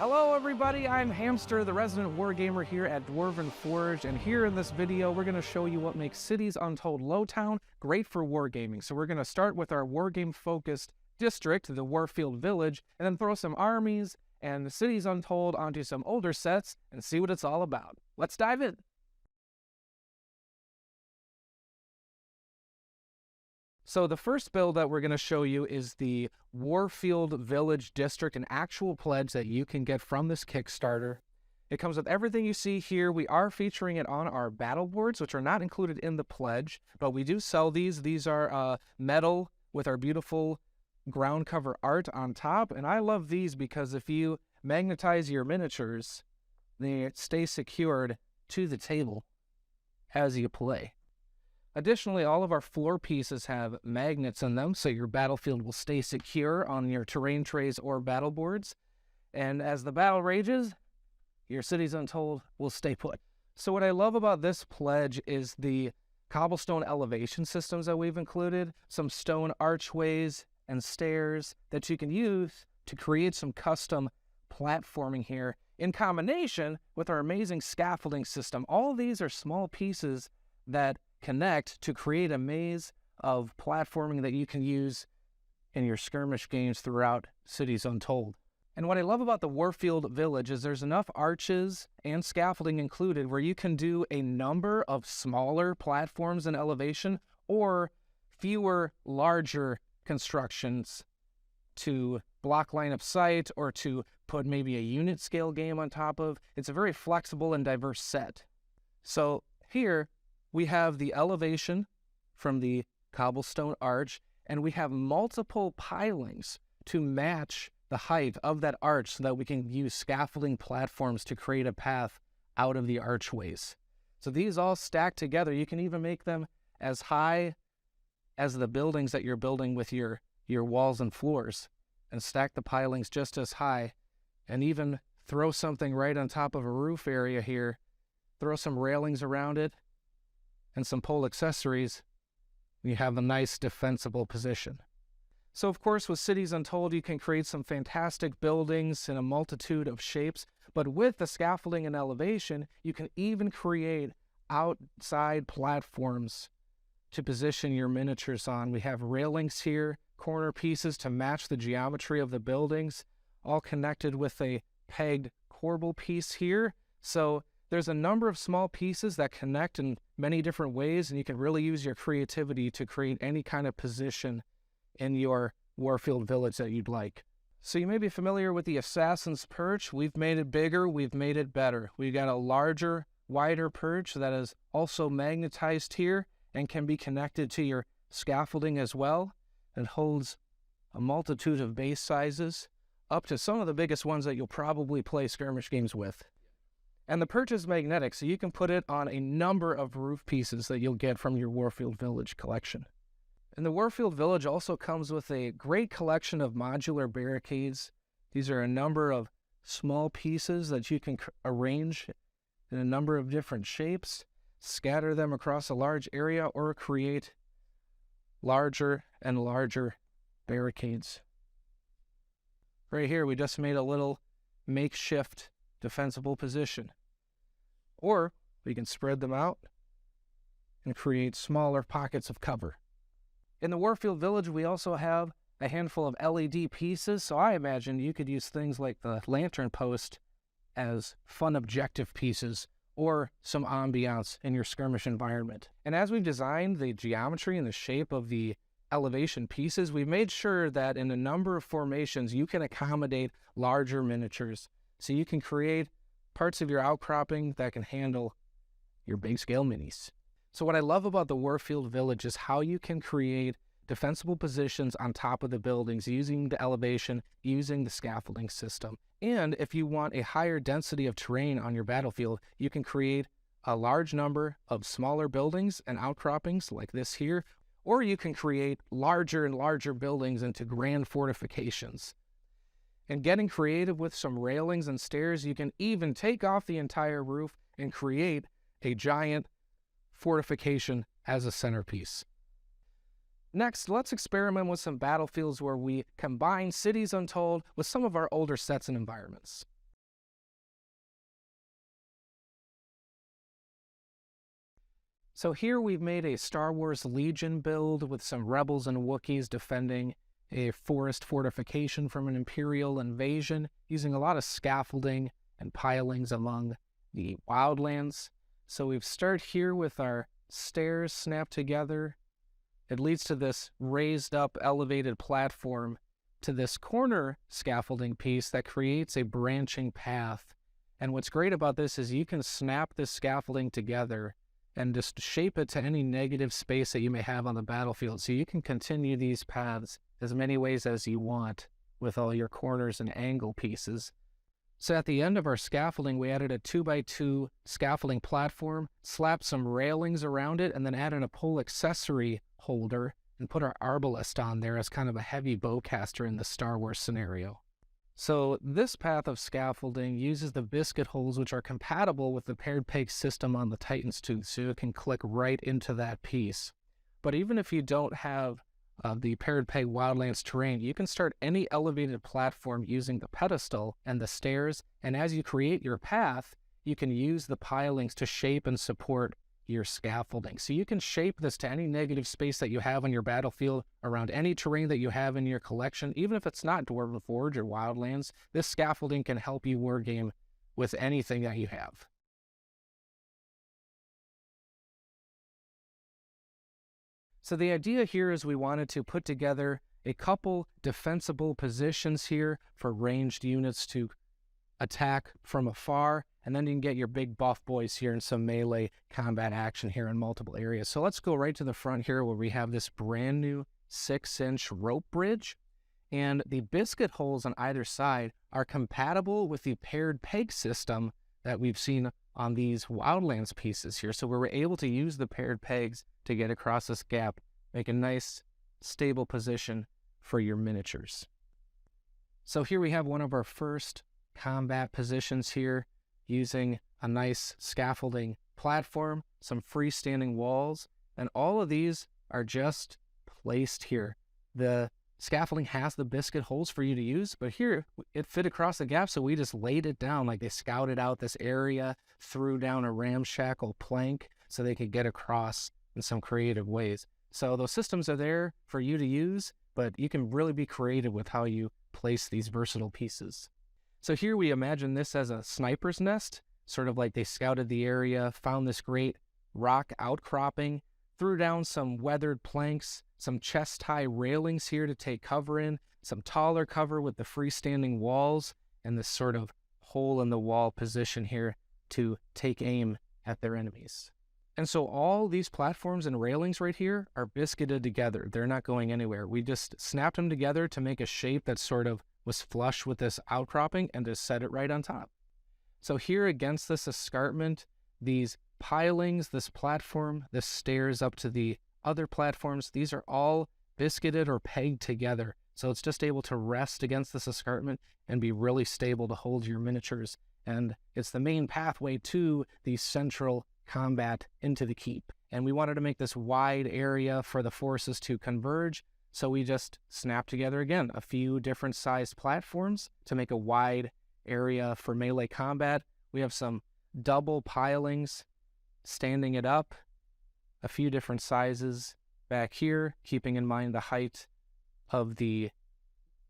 Hello everybody, I'm Hamster, the resident wargamer here at Dwarven Forge, and here in this video we're going to show you what makes Cities Untold Lowtown great for wargaming. So we're going to start with our wargame focused district, the Warfield Village, and then throw some armies and the Cities Untold onto some older sets and see what it's all about. Let's dive in! So the first build that we're going to show you is the Warfield Village District, an actual pledge that you can get from this Kickstarter. It comes with everything you see here. We are featuring it on our battle boards, which are not included in the pledge, but we do sell these. These are metal with our beautiful ground cover art on top, and I love these because if you magnetize your miniatures, they stay secured to the table as you play. Additionally, all of our floor pieces have magnets in them, so your battlefield will stay secure on your terrain trays or battle boards. And as the battle rages, your Cities Untold will stay put. So what I love about this pledge is the cobblestone elevation systems that we've included, some stone archways and stairs that you can use to create some custom platforming here in combination with our amazing scaffolding system. All these are small pieces that connect to create a maze of platforming that you can use in your skirmish games throughout Cities Untold. And what I love about the Warfield Village is there's enough arches and scaffolding included where you can do a number of smaller platforms in elevation or fewer larger constructions to block line of sight or to put maybe a unit scale game on top of. It's a very flexible and diverse set. So here we have the elevation from the cobblestone arch, and we have multiple pilings to match the height of that arch so that we can use scaffolding platforms to create a path out of the archways. So these all stack together. You can even make them as high as the buildings that you're building with your walls and floors and stack the pilings just as high and even throw something right on top of a roof area here, throw some railings around it, and some pole accessories, you have a nice defensible position. So of course with Cities Untold you can create some fantastic buildings in a multitude of shapes, but with the scaffolding and elevation you can even create outside platforms to position your miniatures on. We have railings here, corner pieces to match the geometry of the buildings, all connected with a pegged corbel piece here. So there's a number of small pieces that connect in many different ways, and you can really use your creativity to create any kind of position in your Warfield Village that you'd like. So you may be familiar with the Assassin's Perch. We've made it bigger, we've made it better. We've got a larger, wider perch that is also magnetized here and can be connected to your scaffolding as well. It holds a multitude of base sizes, up to some of the biggest ones that you'll probably play skirmish games with. And the perch is magnetic, so you can put it on a number of roof pieces that you'll get from your Warfield Village collection. And the Warfield Village also comes with a great collection of modular barricades. These are a number of small pieces that you can arrange in a number of different shapes, scatter them across a large area, or create larger and larger barricades. Right here, we just made a little makeshift defensible position. Or we can spread them out and create smaller pockets of cover. In the Warfield Village, we also have a handful of LED pieces, so I imagine you could use things like the lantern post as fun objective pieces or some ambiance in your skirmish environment. And as we've designed the geometry and the shape of the elevation pieces, we've made sure that in a number of formations you can accommodate larger miniatures. So you can create parts of your outcropping that can handle your big scale minis. So what I love about the Warfield Village is how you can create defensible positions on top of the buildings using the elevation, using the scaffolding system. And if you want a higher density of terrain on your battlefield, you can create a large number of smaller buildings and outcroppings like this here, or you can create larger and larger buildings into grand fortifications. And getting creative with some railings and stairs, you can even take off the entire roof and create a giant fortification as a centerpiece. Next, let's experiment with some battlefields where we combine Cities Untold with some of our older sets and environments. So here we've made a Star Wars Legion build with some rebels and Wookiees defending a forest fortification from an Imperial invasion, using a lot of scaffolding and pilings among the wildlands. So we've started here with our stairs snapped together. It leads to this raised up elevated platform to this corner scaffolding piece that creates a branching path. And what's great about this is you can snap this scaffolding together and just shape it to any negative space that you may have on the battlefield. So you can continue these paths as many ways as you want with all your corners and angle pieces. So at the end of our scaffolding, we added a 2x2 scaffolding platform, slapped some railings around it, and then added a pole accessory holder and put our arbalest on there as kind of a heavy bowcaster in the Star Wars scenario. So this path of scaffolding uses the biscuit holes, which are compatible with the paired peg system on the Titan's Tooth, so you can click right into that piece. But even if you don't have the paired peg wildlands terrain, you can start any elevated platform using the pedestal and the stairs, and as you create your path, you can use the pilings to shape and support your scaffolding. So you can shape this to any negative space that you have on your battlefield, around any terrain that you have in your collection. Even if it's not Dwarven Forge or Wildlands, this scaffolding can help you wargame with anything that you have. So the idea here is we wanted to put together a couple defensible positions here for ranged units to attack from afar, and then you can get your big buff boys here in some melee combat action here in multiple areas. So let's go right to the front here where we have this brand new 6-inch rope bridge, and the biscuit holes on either side are compatible with the paired peg system that we've seen on these Wildlands pieces here. So we were able to use the paired pegs to get across this gap, make a nice stable position for your miniatures. So here we have one of our first combat positions here, using a nice scaffolding platform, some freestanding walls, and all of these are just placed here. The scaffolding has the biscuit holes for you to use, but here it fit across the gap, so we just laid it down like they scouted out this area, threw down a ramshackle plank so they could get across in some creative ways. So those systems are there for you to use, but you can really be creative with how you place these versatile pieces. So here we imagine this as a sniper's nest, sort of like they scouted the area, found this great rock outcropping, threw down some weathered planks, some chest-high railings here to take cover in, some taller cover with the freestanding walls, and this sort of hole-in-the-wall position here to take aim at their enemies. And so all these platforms and railings right here are biscuited together. They're not going anywhere. We just snapped them together to make a shape that sort of was flush with this outcropping and just set it right on top. So here against this escarpment, these pilings, this platform, this stairs up to the other platforms, these are all biscuited or pegged together. So it's just able to rest against this escarpment and be really stable to hold your miniatures. And it's the main pathway to the central combat into the keep. And we wanted to make this wide area for the forces to converge. So we just snapped together again a few different sized platforms to make a wide area for melee combat. We have some double pilings standing it up, a few different sizes back here, keeping in mind the height of the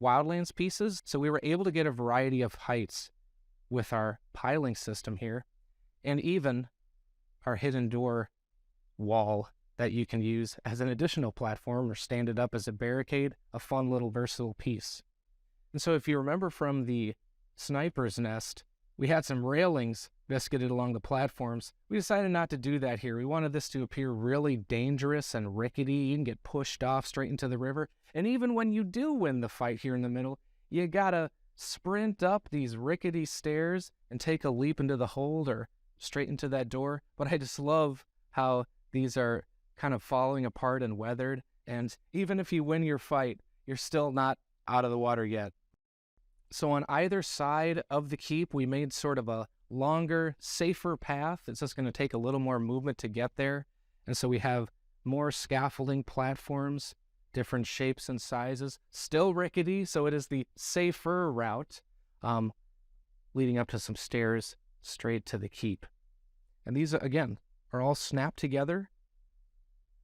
Wildlands pieces. So we were able to get a variety of heights with our piling system here, and even our hidden door wall that you can use as an additional platform or stand it up as a barricade, a fun little versatile piece. And so if you remember from the sniper's nest, we had some railings biscuited along the platforms. We decided not to do that here. We wanted this to appear really dangerous and rickety. You can get pushed off straight into the river. And even when you do win the fight here in the middle, you gotta sprint up these rickety stairs and take a leap into the hold or straight into that door. But I just love how these are kind of falling apart and weathered, and even if you win your fight, you're still not out of the water yet. So on either side of the keep, we made sort of a longer, safer path. It's just going to take a little more movement to get there, and so we have more scaffolding platforms, different shapes and sizes, still rickety, so it is the safer route, leading up to some stairs straight to the keep. And these, again, are all snapped together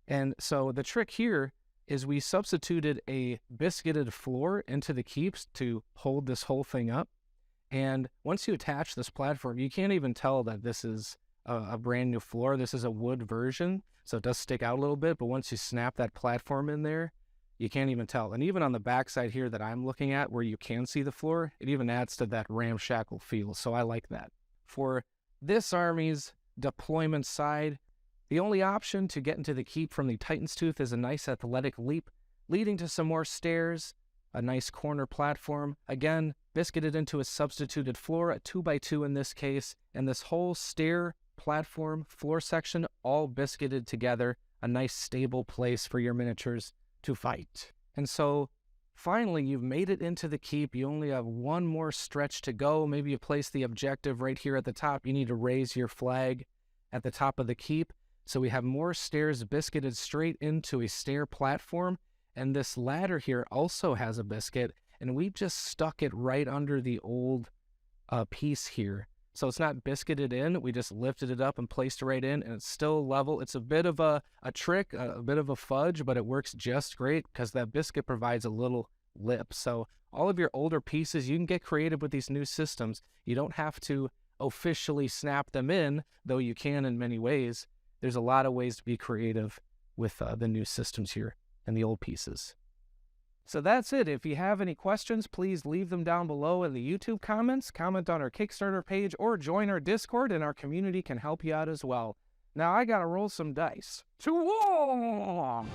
And so the trick here is we substituted a biscuited floor into the keeps to hold this whole thing up. And once you attach this platform, you can't even tell that this is a brand new floor. This is a wood version, so it does stick out a little bit, but once you snap that platform in there, you can't even tell. And even on the backside here that I'm looking at, where you can see the floor, it even adds to that ramshackle feel, so I like that. For this army's deployment side, the only option to get into the keep from the Titan's Tooth is a nice athletic leap, leading to some more stairs, a nice corner platform, again, biscuited into a substituted floor, a 2x2 in this case, and this whole stair, platform, floor section, all biscuited together, a nice stable place for your miniatures to fight. And so, finally, you've made it into the keep. You only have one more stretch to go. Maybe you place the objective right here at the top. You need to raise your flag at the top of the keep. So we have more stairs biscuited straight into a stair platform. And this ladder here also has a biscuit. And we just stuck it right under the old piece here. So it's not biscuited in. We just lifted it up and placed it right in. And it's still level. It's a bit of a trick, a bit of a fudge, but it works just great because that biscuit provides a little lip. So all of your older pieces, you can get creative with these new systems. You don't have to officially snap them in, though you can in many ways. There's a lot of ways to be creative with the new systems here and the old pieces. So that's it. If you have any questions, please leave them down below in the YouTube comments, comment on our Kickstarter page, or join our Discord, and our community can help you out as well. Now I gotta roll some dice. To war!